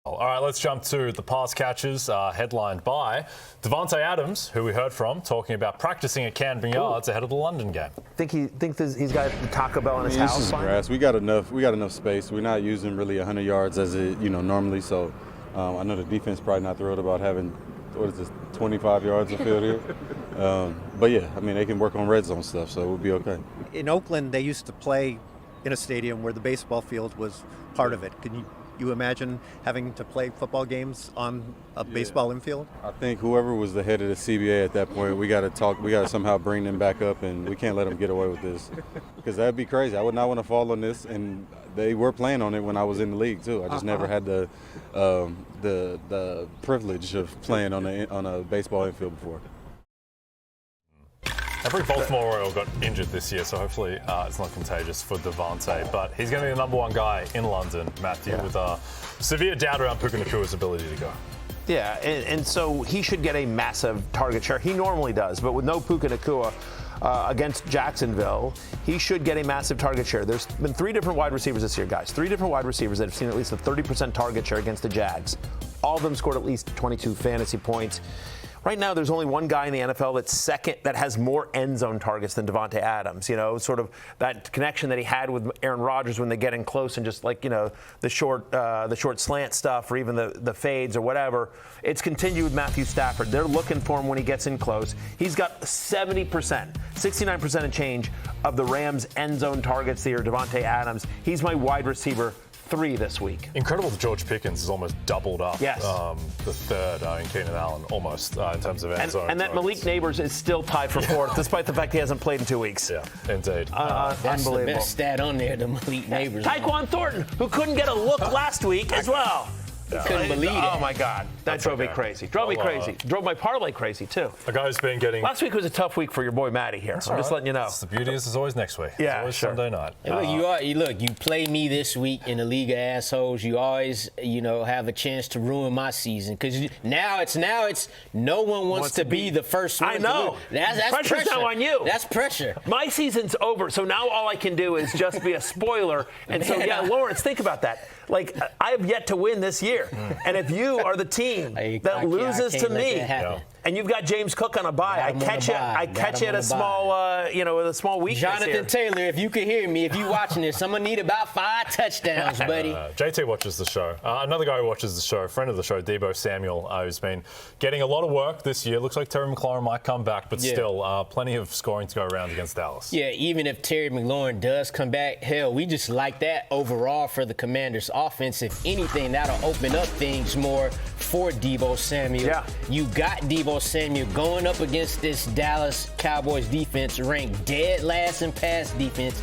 All right, let's jump to the pass catchers, headlined by Davante Adams, who we heard from, talking about practicing at Camden Yards ahead of the London game. Think he's got the Taco Bell in his house? This is grass. We got enough space. We're not using really 100 yards as it normally. So I know the defense probably not thrilled about having 25 yards of field here. But yeah, I mean they can work on red zone stuff, so we'll be okay. In Oakland, they used to play in a stadium where the baseball field was part of it. Can you imagine having to play football games on a baseball infield? I think whoever was the head of the CBA at that point, we got to somehow bring them back up, and we can't let them get away with this, because that'd be crazy. I would not want to fall on this, and they were playing on it when I was in the league too. I just never had the privilege of playing on a baseball infield before. Every Baltimore Oriole got injured this year, so hopefully it's not contagious for Davante. But he's going to be the number one guy in London, Matthew, with a severe doubt around Puka Nacua's ability to go. Yeah, and so he should get a massive target share. He normally does, but with no Puka Nacua against Jacksonville, he should get a massive target share. There's been 3 different wide receivers this year, guys. 3 different wide receivers that have seen at least a 30% target share against the Jags. All of them scored at least 22 fantasy points. Right now, there's only one guy in the NFL that's second that has more end zone targets than Davante Adams. You know, sort of that connection that he had with Aaron Rodgers when they get in close and just like, you know, the short slant stuff or even the fades or whatever. It's continued with Matthew Stafford. They're looking for him when he gets in close. He's got 70%, 69% and change of the Rams' end zone targets here. Davante Adams. He's my wide receiver 3 this week. Incredible that George Pickens has almost doubled up yes. The third in Keenan Allen, almost, in terms of end zone. And that Malik Neighbors is still tied for 4th, despite the fact he hasn't played in 2 weeks. Yeah, indeed. That's unbelievable. the best stat on there, the Malik Neighbors. Tyquan Thornton, who couldn't get a look last week as well. Couldn't believe it. Oh, my God. That drove me crazy. Drove me crazy. Drove my parlay crazy, too. A guy who's been getting... Last week was a tough week for your boy Matty here. I'm just letting you know. That's the beauty is there's always next week. Yeah, it's always sure. Sunday night. Look, you play me this week in the League of Assholes. You always, have a chance to ruin my season. Because now it's no one wants to be the first one. I know. That's pressure's pressure. now on you. That's pressure. My season's over, so now all I can do is just be a spoiler. And so, Lawrence, think about that. Like, I have yet to win this year. And if you are the team that loses to me, and you've got James Cook on a bye, I catch you at a small, with a small weakness Jonathan here. Taylor, if you could hear me, if you're watching this, I'm going to need about 5 touchdowns, buddy. JT watches the show. Another guy who watches the show, friend of the show, Deebo Samuel, who's been getting a lot of work this year. Looks like Terry McLaurin might come back, but still plenty of scoring to go around against Dallas. Yeah, even if Terry McLaurin does come back, hell, we just like that overall for the Commanders' offense. If anything, that'll open up things more for Deebo Samuel. Yeah. You got Deebo Samuel going up against this Dallas Cowboys defense, ranked dead last in pass defense,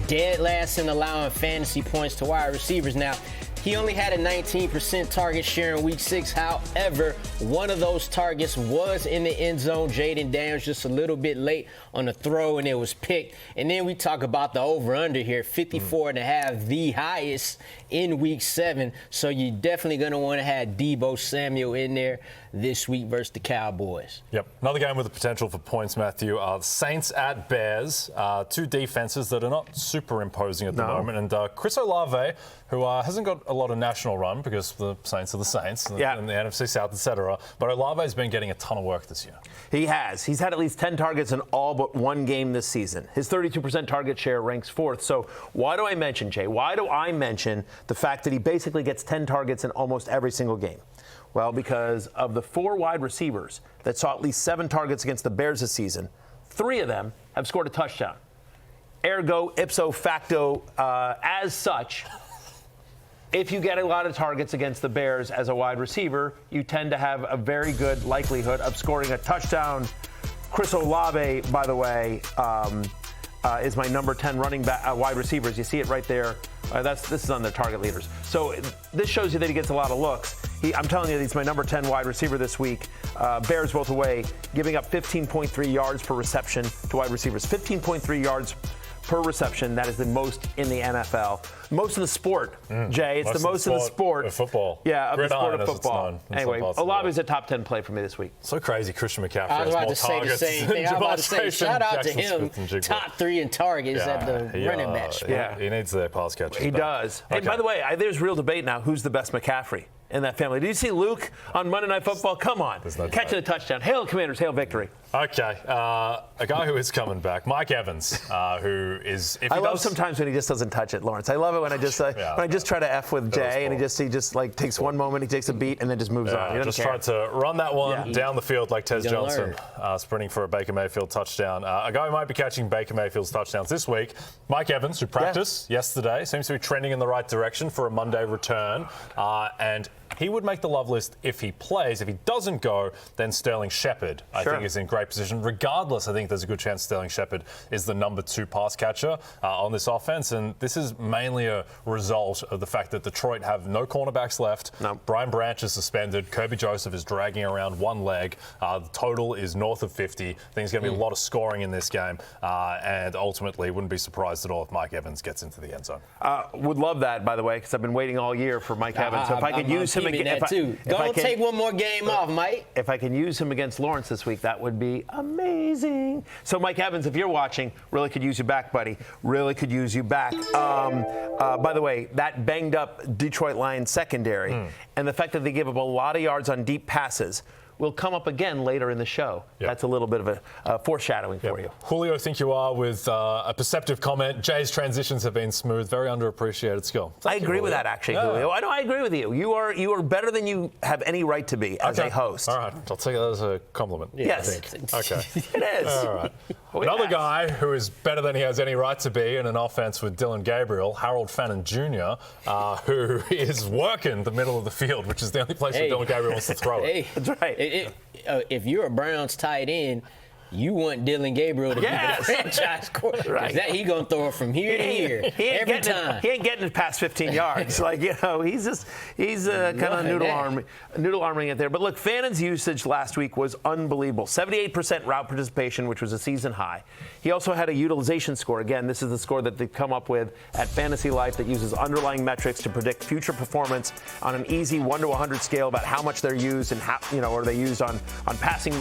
dead last in allowing fantasy points to wide receivers. Now, he only had a 19% target share in Week 6. However, one of those targets was in the end zone. Jaden Daniels just a little bit late on the throw, and it was picked. And then we talk about the over-under here, 54.5, the highest in Week 7. So you're definitely going to want to have Deebo Samuel in there this week versus the Cowboys. Yep. Another game with the potential for points, Matthew. The Saints at Bears. 2 defenses that are not super imposing at the moment. And Cris Olave, who hasn't got a lot of national run because the Saints are the Saints and the NFC South, etc. But Olave has been getting a ton of work this year. He has. He's had at least 10 targets in all but one game this season. His 32% target share ranks 4th. So why do I mention, Jay? Why do I mention the fact that he basically gets 10 targets in almost every single game? Well, because of the 4 wide receivers that saw at least 7 targets against the Bears this season, 3 of them have scored a touchdown. Ergo, ipso facto, as such, if you get a lot of targets against the Bears as a wide receiver, you tend to have a very good likelihood of scoring a touchdown. Cris Olave, by the way, is my number 10 running back, wide receivers. You see it right there. This is on their target leaders. So this shows you that he gets a lot of looks. I'm telling you, he's my number 10 wide receiver this week. Bears both away, giving up 15.3 yards per reception to wide receivers. 15.3 yards per reception. That is the most in the NFL. Most of the sport, Jay. It's the most of the sport. Of football. Yeah, of the sport of as football. Anyway, Olave's a top 10 play for me this week. So crazy. Christian McCaffrey I was has about more to say the targets same than thing. I was about to say, Jackson shout out to Smith him. and Jigba. Top 3 in targets at the running back spot. Yeah. He needs their pass catchers. He does. Okay. And by the way, there's real debate now. Who's the best McCaffrey? in that family. Did you see Luke on Monday Night Football? Come on. Catching a touchdown. Hail Commanders, hail victory. Okay, a guy who is coming back, Mike Evans, who is. If he I love sometimes when he just doesn't touch it, Lawrence. I love it when I just try to F with Jay and he just like takes one moment, he takes a beat, and then just moves on. He just tried to run that one down the field like Tez Johnson, sprinting for a Baker Mayfield touchdown. A guy who might be catching Baker Mayfield's touchdowns this week, Mike Evans, who practiced yesterday, seems to be trending in the right direction for a Monday return, and he would make the love list if he plays. If he doesn't go, then Sterling Shepard, I think, is in great position. Regardless, I think there's a good chance Sterling Shepard is the number 2 pass catcher on this offense. And this is mainly a result of the fact that Detroit have no cornerbacks left. No. Brian Branch is suspended. Kirby Joseph is dragging around one leg. The total is north of 50. I think there's going to be a lot of scoring in this game. And ultimately, wouldn't be surprised at all if Mike Evans gets into the end zone. Would love that, by the way, because I've been waiting all year for Mike Evans. So if I could use him again, take one more game off, Mike. If I can use him against Lawrence this week, that would be amazing. So, Mike Evans, if you're watching, really could use you back, buddy. Really could use you back. By the way, that banged up Detroit Lions secondary and the fact that they give up a lot of yards on deep passes will come up again later in the show. Yep. That's a little bit of a foreshadowing for you. Julio, I think you are with a perceptive comment. Jay's transitions have been smooth, very underappreciated skill. I agree with that, actually, Julio. I know, I agree with you. You are better than you have any right to be as a host. All right, I'll take that as a compliment. Yes. Okay. It is. All right. Another guy who is better than he has any right to be in an offense with Dylan Gabriel, Harold Fannin Jr., who is working the middle of the field, which is the only place where Dylan Gabriel wants to throw it. That's right. If you're a Browns tight end, you want Dylan Gabriel to be the franchise quarterback. Right. That he gonna throw it from here to here every time. He ain't getting it past 15 yards. He's kind of noodle arming it there. But look, Fannin's usage last week was unbelievable. 78% route participation, which was a season high. He also had a utilization score. Again, this is the score that they've come up with at Fantasy Life that uses underlying metrics to predict future performance on an easy 1 to 100 scale about how much they're used and how are they used on passing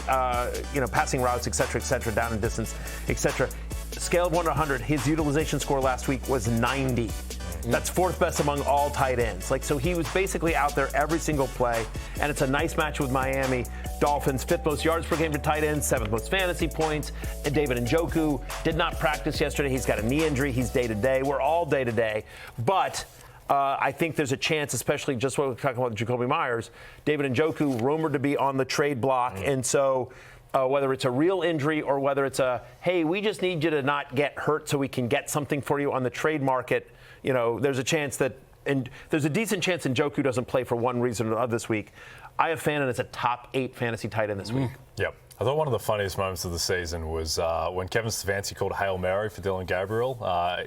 passing routes, et cetera, down in distance, et cetera. Scale of 1 to 100, his utilization score last week was 90. That's 4th best among all tight ends. So he was basically out there every single play, and it's a nice match with Miami. Dolphins, 5th most yards per game to tight ends, 7th most fantasy points. And David Njoku did not practice yesterday. He's got a knee injury. He's day-to-day. We're all day-to-day. But I think there's a chance, especially just what we're talking about with Jacoby Myers, David Njoku rumored to be on the trade block, and so whether it's a real injury or whether it's hey, we just need you to not get hurt so we can get something for you on the trade market, there's a chance that, and there's a decent chance Njoku doesn't play for one reason or another this week. I have Fannin as a top 8 fantasy tight end this week. Yep. I thought one of the funniest moments of the season was when Kevin Stefanski called a Hail Mary for Dylan Gabriel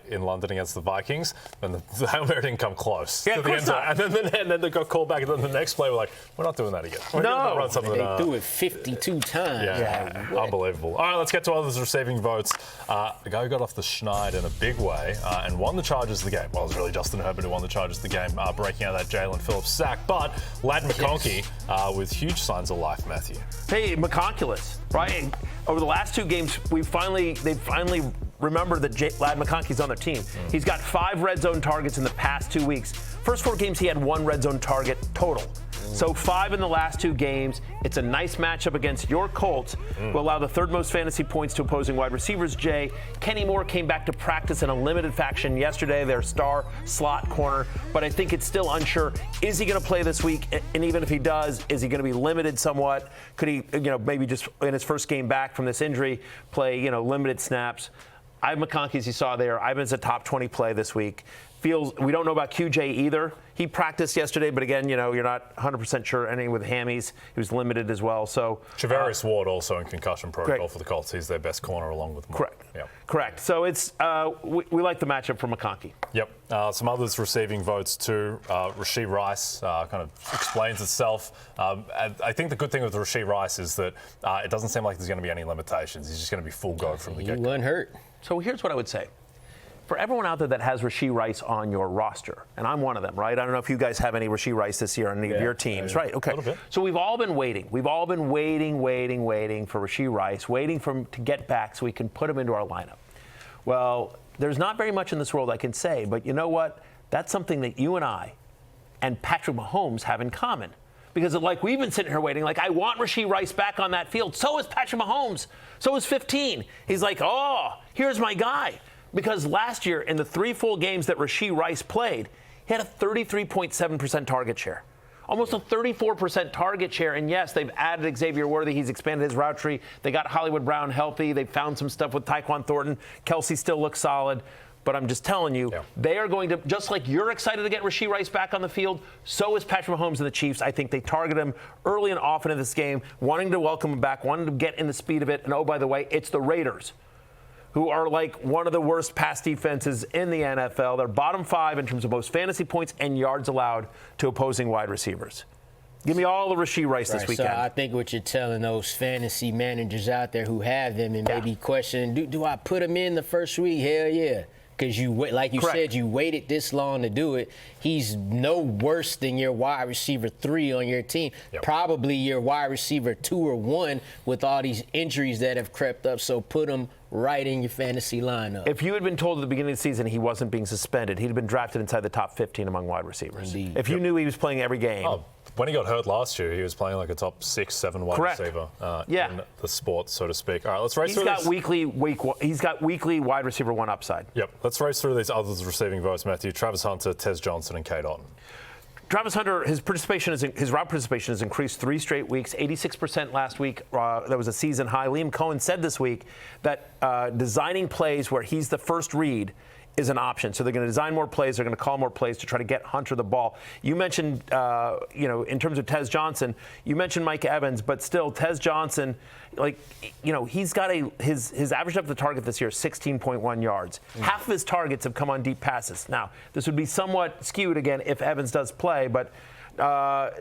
in London against the Vikings, and the Hail Mary didn't come close to the end zone. And then they got called back, and then the next play we're like, we're not doing that again. We're gonna run something, they threw it 52 times. Yeah, unbelievable. All right, let's get to others receiving votes. The guy who got off the schneid in a big way and won the Chargers of the game. Well, it was really Justin Herbert who won the Chargers of the game, breaking out that Jalen Phillips sack. But Ladd McConkey with huge signs of life, Matthew. Hey, McConculus, right? Over the last 2 games, they finally remembered that Ladd McConkey's on their team. He's got 5 red zone targets in the past 2 weeks. First 4 games, he had 1 red zone target total. So 5 in the last 2 games. It's a nice matchup against your Colts. Will allow the 3rd most fantasy points to opposing wide receivers, Jay. Kenny Moore came back to practice in a limited fashion yesterday, their star slot corner. But I think it's still unsure. Is he going to play this week? And even if he does, is he going to be limited somewhat? Could he, maybe just in his first game back from this injury, play, limited snaps? I have McConkey, as you saw there. Ivan's a top 20 play this week. We don't know about QJ either. He practiced yesterday, but again, you're not 100% sure anything with hammies. He was limited as well. So Travarius Ward also in concussion protocol for the Colts. He's their best corner along with Moore. Correct. Yep. Correct. So it's we like the matchup for McConkey. Yep. Some others receiving votes too. Rashee Rice kind of explains itself. I think the good thing with Rashee Rice is that it doesn't seem like there's going to be any limitations. He's just going to be full go from the get-go. He wasn't hurt. So here's what I would say. For everyone out there that has Rashee Rice on your roster, and I'm one of them, right? I don't know if you guys have any Rashee Rice this year on any of your teams, right? Okay. So we've all been waiting. We've all been waiting for Rashee Rice, waiting for him to get back so we can put him into our lineup. Well, there's not very much in this world I can say, but you know what? That's something that you and I and Patrick Mahomes have in common. Because like we've been sitting here waiting, like I want Rashee Rice back on that field. So is Patrick Mahomes. So is 15. He's like, oh, here's my guy. Because last year in the 3 full games that Rashee Rice played, he had a 33.7% target share. Almost a 34% target share. And yes, they've added Xavier Worthy. He's expanded his route tree. They got Hollywood Brown healthy. They found some stuff with Tyquan Thornton. Kelsey still looks solid. But I'm just telling you, they are going to, just like you're excited to get Rashee Rice back on the field, so is Patrick Mahomes and the Chiefs. I think they target him early and often in this game, wanting to welcome him back, wanting to get in the speed of it. And oh, by the way, it's the Raiders, who are like one of the worst pass defenses in the NFL. They're bottom 5 in terms of most fantasy points and yards allowed to opposing wide receivers. Give me all the Rashee Rice this weekend. So I think what you're telling those fantasy managers out there who have them and maybe questioning, do I put him in the first week? Hell yeah. Because like you said, you waited this long to do it. He's no worse than your wide receiver 3 on your team. Probably your wide receiver 2 or 1 with all these injuries that have crept up. So put him right in your fantasy lineup. If you had been told at the beginning of the season he wasn't being suspended, he'd have been drafted inside the top 15 among wide receivers. Indeed. If you knew he was playing every game. When he got hurt last year, he was playing like a top 6, 7 wide receiver in the sport, so to speak. All right, let's race through this. He's got weekly wide receiver 1 upside. Yep, let's race through these others receiving votes, Matthew. Travis Hunter, Tez Johnson, and Kate Otten. Travis Hunter, his route participation has increased 3 straight weeks, 86% last week. That was a season high. Liam Cohen said this week that designing plays where he's the first read is an option. So they're going to design more plays. They're going to call more plays to try to get Hunter the ball. You mentioned, in terms of Tez Johnson, you mentioned Mike Evans, but still Tez Johnson, he's got his average up the target this year is 16.1 yards. Half of his targets have come on deep passes. Now, this would be somewhat skewed again if Evans does play, but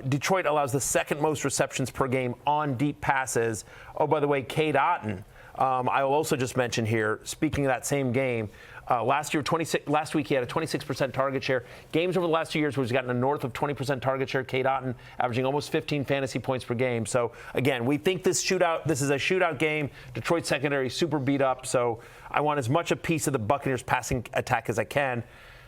Detroit allows the 2nd most receptions per game on deep passes. Oh, by the way, Cade Otten, I will also just mention here, speaking of that same game, last week he had a 26% target share. Games over the last 2 years where he's gotten a north of 20% target share. Cade Otten averaging almost 15 fantasy points per game. So again, we think this is a shootout game. Detroit secondary super beat up. So I want as much a piece of the Buccaneers passing attack as I can.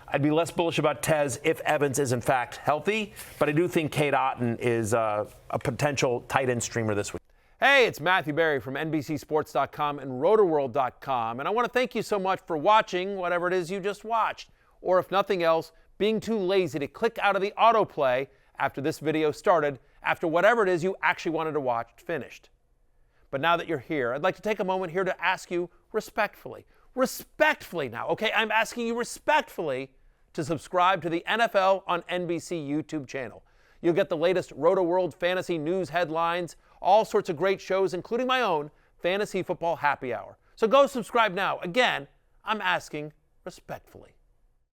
I'd be less bullish about Tez if Evans is in fact healthy, but I do think Cade Otten is a potential tight end streamer this week. Hey, it's Matthew Berry from NBCSports.com and RotoWorld.com, and I want to thank you so much for watching whatever it is you just watched, or if nothing else, being too lazy to click out of the autoplay after this video started, after whatever it is you actually wanted to watch finished. But now that you're here, I'd like to take a moment here to ask you respectfully now, okay? I'm asking you respectfully to subscribe to the NFL on NBC YouTube channel. You'll get the latest RotoWorld fantasy news headlines, all sorts of great shows, including my own Fantasy Football Happy Hour. So go subscribe now. Again, I'm asking respectfully.